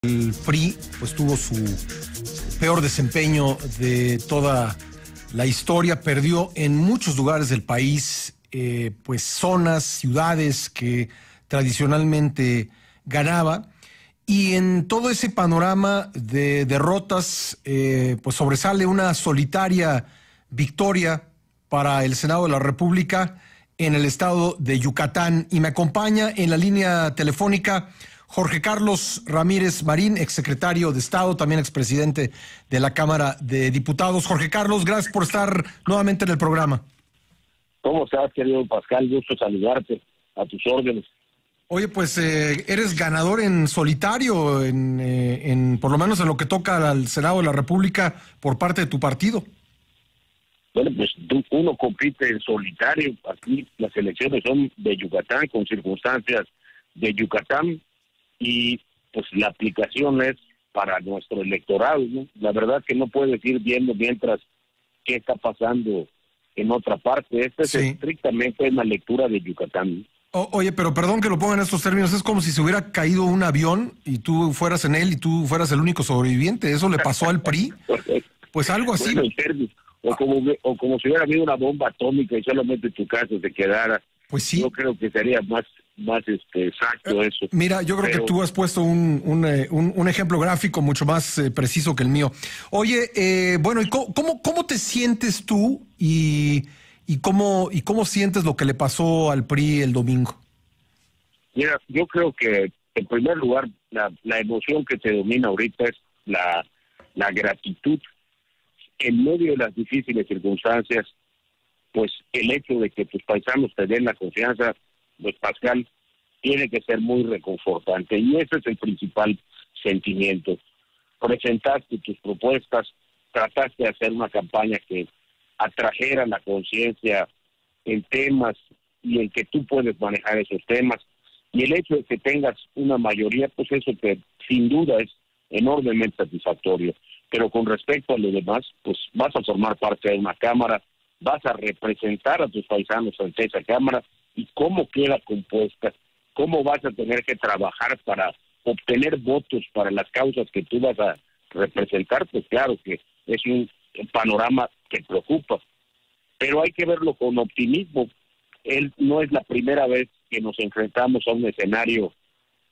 El PRI pues tuvo su peor desempeño de toda la historia, perdió en muchos lugares del país, pues zonas, ciudades que tradicionalmente ganaba, y en todo ese panorama de derrotas, pues sobresale una solitaria victoria para el Senado de la República en el estado de Yucatán. Y me acompaña en la línea telefónica Jorge Carlos Ramírez Marín, exsecretario de Estado, también expresidente de la Cámara de Diputados. Jorge Carlos, gracias por estar nuevamente en el programa. ¿Cómo estás, querido Pascal? Gusto saludarte, a tus órdenes. Oye, pues eres ganador en solitario, por lo menos en lo que toca al Senado de la República por parte de tu partido. Bueno, pues uno compite en solitario. Aquí las elecciones son de Yucatán, con circunstancias de Yucatán, y pues la aplicación es para nuestro electorado, ¿no? La verdad que no puedes ir viendo mientras qué está pasando en otra parte. Esta es estrictamente una lectura de Yucatán. Oye, pero perdón que lo ponga en estos términos, es como si se hubiera caído un avión y tú fueras en él y tú fueras el único sobreviviente. ¿Eso le pasó al PRI? Pues algo así. Bueno, o como si hubiera habido una bomba atómica y solamente tu casa se quedara. Pues sí. Yo creo que sería más exacto eso. Mira, yo creo que tú has puesto un ejemplo gráfico mucho más preciso que el mío. Oye, bueno, ¿y cómo te sientes tú y cómo sientes lo que le pasó al PRI el domingo? Mira, yo creo que en primer lugar la emoción que te domina ahorita es la gratitud. En medio de las difíciles circunstancias, pues el hecho de que tus paisanos te den la confianza, pues Pascal, tiene que ser muy reconfortante, y ese es el principal sentimiento. Presentaste tus propuestas, trataste de hacer una campaña que atrajera la conciencia en temas y en que tú puedes manejar esos temas, y el hecho de que tengas una mayoría, pues eso que sin duda es enormemente satisfactorio. Pero con respecto a lo demás, pues vas a formar parte de una cámara, vas a representar a tus paisanos ante esa cámara, y cómo queda compuesta, cómo vas a tener que trabajar para obtener votos para las causas que tú vas a representar, pues claro que es un panorama que preocupa, pero hay que verlo con optimismo. No es la primera vez que nos enfrentamos a un escenario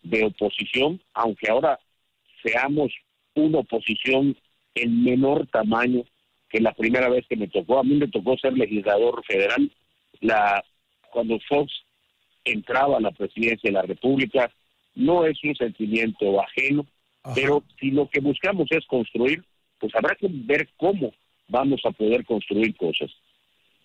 de oposición, aunque ahora seamos una oposición en menor tamaño que la primera vez que me tocó. A mí me tocó ser legislador federal cuando Fox entraba a la presidencia de la República. No es un sentimiento ajeno. Ajá. Pero si lo que buscamos es construir, pues habrá que ver cómo vamos a poder construir cosas.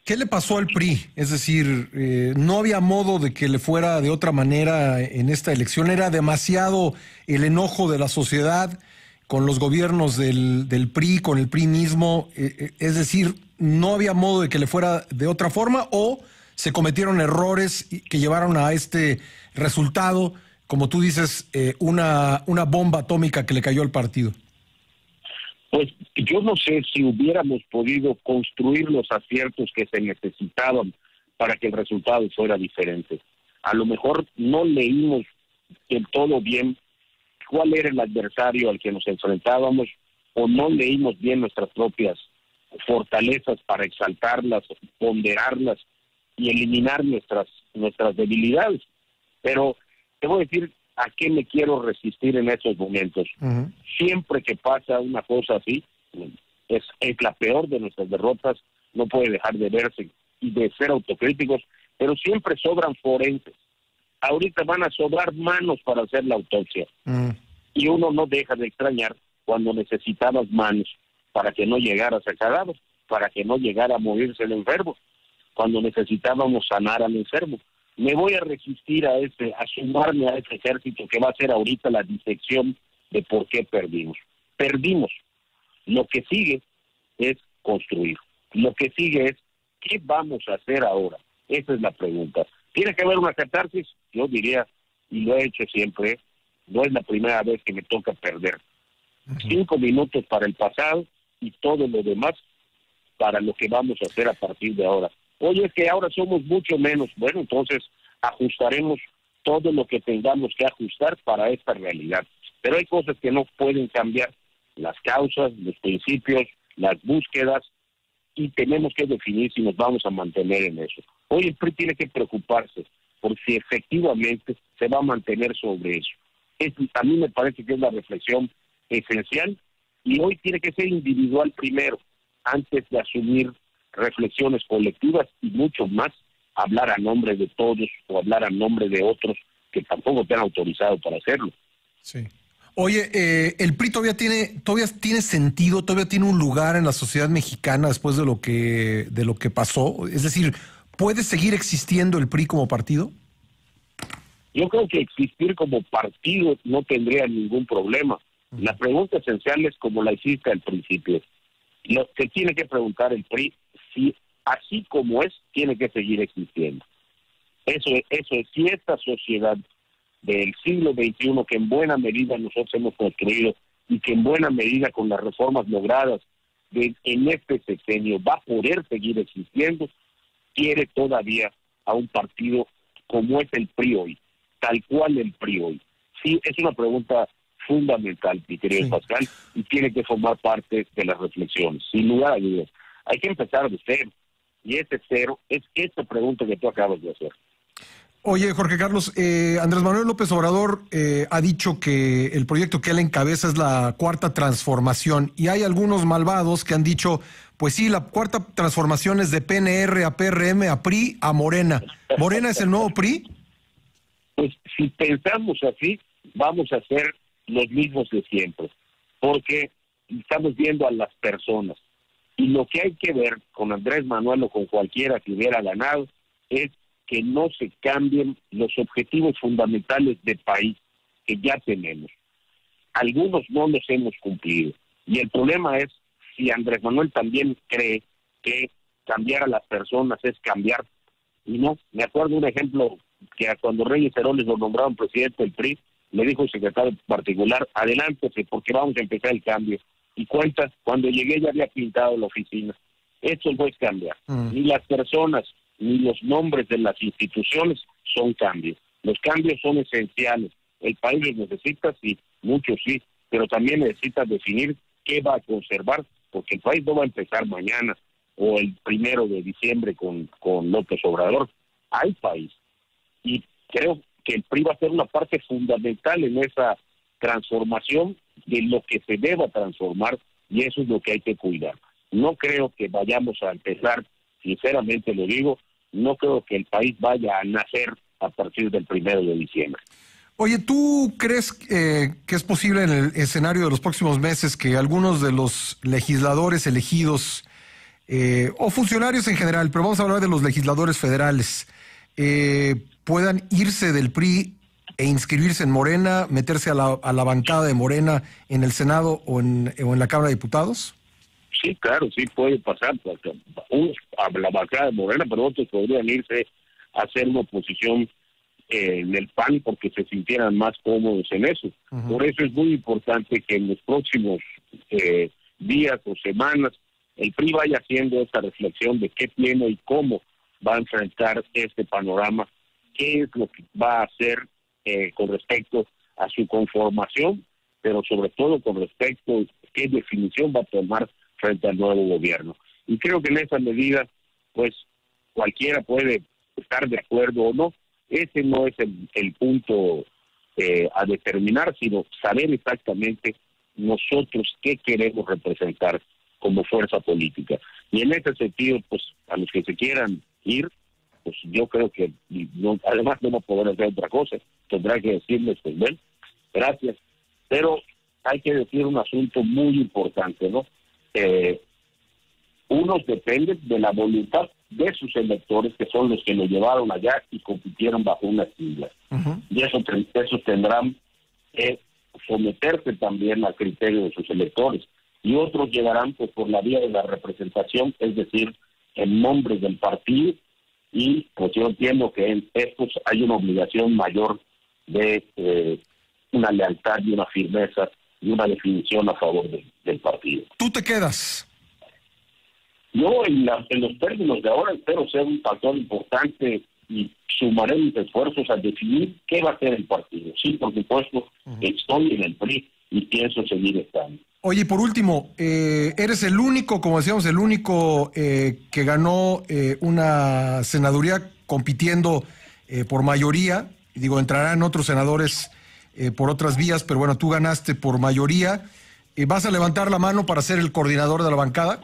¿Qué le pasó al PRI? Es decir, no había modo de que le fuera de otra manera en esta elección. Era demasiado el enojo de la sociedad con los gobiernos del PRI, con el PRI mismo. Es decir, no había modo de que le fuera de otra forma, o se cometieron errores que llevaron a este resultado, como tú dices, una bomba atómica que le cayó al partido. Pues yo no sé si hubiéramos podido construir los aciertos que se necesitaban para que el resultado fuera diferente. A lo mejor no leímos del todo bien cuál era el adversario al que nos enfrentábamos, o no leímos bien nuestras propias fortalezas para exaltarlas, ponderarlas y eliminar nuestras debilidades. Pero te voy a decir a qué me quiero resistir en estos momentos. Uh-huh. Siempre que pasa una cosa así, es la peor de nuestras derrotas, no puede dejar de verse y de ser autocríticos, pero siempre sobran forenses. Ahorita van a sobrar manos para hacer la autopsia. Uh-huh. Y uno no deja de extrañar cuando necesitabas manos para que no llegara a cadáver, para que no llegara a morirse el enfermo, cuando necesitábamos sanar al enfermo. Me voy a resistir a sumarme a ese ejército que va a ser ahorita la disección de por qué perdimos. Perdimos. Lo que sigue es construir. Lo que sigue es, ¿qué vamos a hacer ahora? Esa es la pregunta. ¿Tiene que haber una catarsis? Yo diría, y lo he hecho siempre, no es la primera vez que me toca perder. Uh-huh. 5 minutos para el pasado y todo lo demás para lo que vamos a hacer a partir de ahora. Oye, es que ahora somos mucho menos. Bueno, entonces ajustaremos todo lo que tengamos que ajustar para esta realidad. Pero hay cosas que no pueden cambiar, las causas, los principios, las búsquedas, y tenemos que definir si nos vamos a mantener en eso. Hoy el PRI tiene que preocuparse por si efectivamente se va a mantener sobre eso. A mí me parece que es la reflexión esencial, y hoy tiene que ser individual primero, antes de asumir reflexiones colectivas y mucho más hablar a nombre de todos o hablar a nombre de otros que tampoco te han autorizado para hacerlo. Sí. Oye, ¿el PRI todavía tiene sentido, todavía tiene un lugar en la sociedad mexicana después de lo que pasó? Es decir, ¿puede seguir existiendo el PRI como partido? Yo creo que existir como partido no tendría ningún problema. La pregunta esencial es como la hiciste al principio. Lo que tiene que preguntar el PRI, si así como es, tiene que seguir existiendo. Eso es, si esta sociedad del siglo XXI, que en buena medida nosotros hemos construido y que en buena medida con las reformas logradas en este sexenio va a poder seguir existiendo, quiere todavía a un partido como es el PRI hoy, tal cual el PRI hoy. Sí, es una pregunta fundamental, mi querido Pascal, y tiene que formar parte de las reflexiones, sin lugar a dudas. Hay que empezar de cero, y ese cero es esta pregunta que tú acabas de hacer. Oye, Jorge Carlos, Andrés Manuel López Obrador ha dicho que el proyecto que él encabeza es la cuarta transformación, y hay algunos malvados que han dicho, pues sí, la cuarta transformación es de PNR a PRM a PRI a Morena. ¿Morena es el nuevo PRI? Pues si pensamos así, vamos a ser los mismos de siempre, porque estamos viendo a las personas, y lo que hay que ver con Andrés Manuel o con cualquiera que hubiera ganado es que no se cambien los objetivos fundamentales de país que ya tenemos. Algunos no los hemos cumplido, y el problema es si Andrés Manuel también cree que cambiar a las personas es cambiar, y no. Me acuerdo un ejemplo que cuando Reyes Heroles lo nombraron presidente del PRI, le dijo el secretario particular, adelántese porque vamos a empezar el cambio. Y cuenta, cuando llegué ya había pintado la oficina. Eso no es cambiar. Ni las personas, ni los nombres de las instituciones son cambios. Los cambios son esenciales. El país los necesita, sí, muchos sí, pero también necesita definir qué va a conservar, porque el país no va a empezar mañana o el 1 de diciembre con López Obrador. Hay país. Y creo que el PRI va a ser una parte fundamental en esa transformación de lo que se deba transformar, y eso es lo que hay que cuidar. No creo que vayamos a empezar, sinceramente lo digo, no creo que el país vaya a nacer a partir del 1 de diciembre. Oye, ¿tú crees que es posible en el escenario de los próximos meses que algunos de los legisladores elegidos, o funcionarios en general, pero vamos a hablar de los legisladores federales, puedan irse del PRI e inscribirse en Morena, meterse a la bancada de Morena en el Senado o en la Cámara de Diputados? Sí, claro, sí puede pasar, porque unos a la bancada de Morena, pero otros podrían irse a hacer una oposición en el PAN porque se sintieran más cómodos en eso. Por eso es muy importante que en los próximos días o semanas el PRI vaya haciendo esta reflexión de qué tiene y cómo va a enfrentar este panorama, qué es lo que va a hacer con respecto a su conformación, pero sobre todo con respecto a qué definición va a tomar frente al nuevo gobierno. Y creo que en esa medida, pues, cualquiera puede estar de acuerdo o no. Ese no es el punto a determinar, sino saber exactamente nosotros qué queremos representar como fuerza política. Y en ese sentido, pues, a los que se quieran ir, pues yo creo que no, además no va a poder hacer otra cosa. Tendrá que decirles, pues, ven, gracias. Pero hay que decir un asunto muy importante, ¿no? Unos dependen de la voluntad de sus electores, que son los que lo llevaron allá y compitieron bajo unas siglas. Y esos tendrán que someterse también al criterio de sus electores. Y otros llegarán pues por la vía de la representación, es decir, en nombre del partido, y pues yo entiendo que en estos hay una obligación mayor de una lealtad y una firmeza y una definición a favor del partido. ¿Tú te quedas? Yo en los términos de ahora espero ser un factor importante y sumaré mis esfuerzos a definir qué va a ser el partido. Sí, por supuesto, estoy en el PRI y pienso seguir estando. Oye, por último, eres el único, como decíamos, el único que ganó una senaduría compitiendo por mayoría. Digo, entrarán otros senadores por otras vías, pero bueno, tú ganaste por mayoría. ¿Vas a levantar la mano para ser el coordinador de la bancada?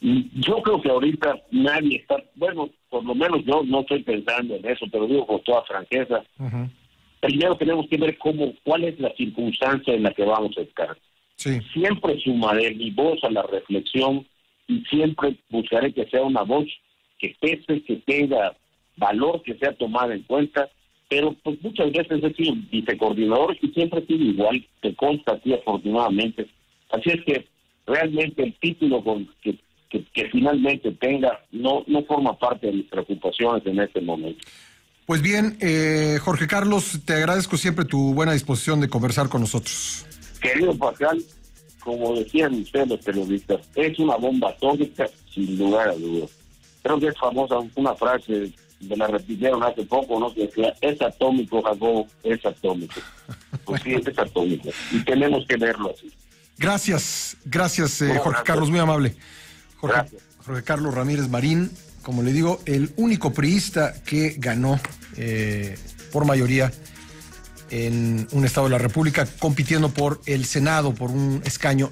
Yo creo que ahorita nadie está, bueno, por lo menos yo no estoy pensando en eso, pero digo con toda franqueza. Primero tenemos que ver cuál es la circunstancia en la que vamos a estar. Sí. Siempre sumaré mi voz a la reflexión y siempre buscaré que sea una voz que pese, que tenga valor, que sea tomada en cuenta, pero pues muchas veces he sido vicecoordinador y siempre he sido igual, te consta aquí afortunadamente. Así es que realmente el título que finalmente tenga no forma parte de mis preocupaciones en este momento. Pues bien, Jorge Carlos, te agradezco siempre tu buena disposición de conversar con nosotros. Querido Pascal, como decían ustedes los periodistas, es una bomba atómica sin lugar a dudas. Creo que es famosa una frase, me la repitieron hace poco, ¿no? Que decía, es atómico, Jacobo, es atómico. Pues sí, es atómico. Y tenemos que verlo así. Gracias, Jorge Carlos, muy amable. Jorge Carlos Ramírez Marín, como le digo, el único priista que ganó por mayoría en un estado de la República, compitiendo por el Senado, por un escaño.